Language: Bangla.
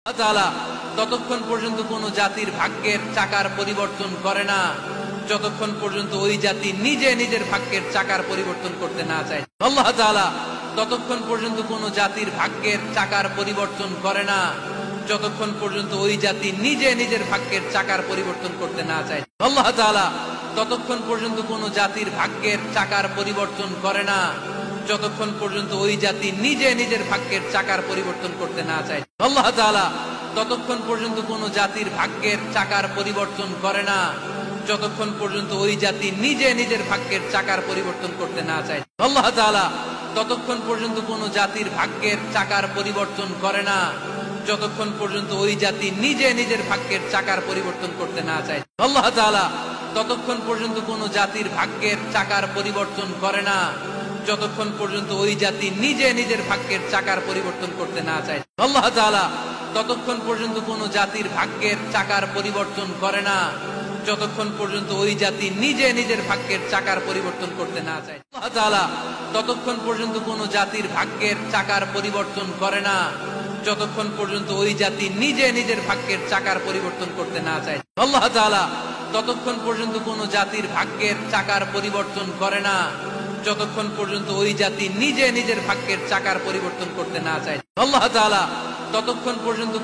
আল্লাহ তাআলা ততক্ষণ পর্যন্ত কোন জাতির ভাগ্যের চাকার পরিবর্তন করে না যতক্ষণ পর্যন্ত ওই জাতি নিজে নিজের ভাগ্যের চাকার পরিবর্তন করতে না চায়। আল্লাহ তাআলা ততক্ষণ পর্যন্ত কোন জাতির ভাগ্যের চাকার পরিবর্তন করে না যতক্ষণ পর্যন্ত ওই জাতি নিজে নিজের ভাগ্যের চাকার পরিবর্তন করতে না চায়। আল্লাহ তাআলা ততক্ষণ পর্যন্ত কোন জাতির ভাগ্যের চাকার পরিবর্তন করে না যতক্ষণ পর্যন্ত ওই জাতি নিজে নিজের ভাগ্যের চাকার পরিবর্তন করতে না চায়। আল্লাহ তাআলা ততক্ষণ পর্যন্ত কোন জাতির ভাগ্যের চাকার পরিবর্তন করে না যতক্ষণ পর্যন্ত ওই জাতি নিজে নিজের ভাগ্যের চাকার পরিবর্তন করতে না চায়। আল্লাহ তাআলা ততক্ষণ পর্যন্ত কোন জাতির ভাগ্যের চাকার পরিবর্তন করে না যতক্ষণ পর্যন্ত ওই জাতি নিজে নিজের ভাগ্যের চাকার পরিবর্তন করতে না চায়। আল্লাহ তাআলা ততক্ষণ পর্যন্ত কোন জাতির ভাগ্যের চাকার পরিবর্তন করে না যতক্ষণ পর্যন্ত ওই জাতি নিজে নিজের ভাগ্যের চাকার পরিবর্তন করতে না চায়। আল্লাহ তাআলা ততক্ষণ পর্যন্ত কোন জাতির ভাগ্যের চাকার পরিবর্তন করে না যতক্ষণ পর্যন্ত ওই জাতি নিজে নিজের ভাগ্যের চাকার পরিবর্তন করতে না চায়। আল্লাহ তাআলা ততক্ষণ পর্যন্ত কোন জাতির ভাগ্যের চাকার পরিবর্তন করে না যতক্ষণ পর্যন্ত ওই জাতি নিজে নিজের ভাগ্যের চাকার পরিবর্তন করতে না চায়। আল্লাহ তাআলা ততক্ষণ পর্যন্ত কোন জাতির ভাগ্যের চাকার পরিবর্তন করে না যতক্ষণ পর্যন্ত ওই জাতি নিজে নিজের ভাগ্যের চাকার পরিবর্তন করতে না চায়। আল্লাহ তাআলা ততক্ষণ পর্যন্ত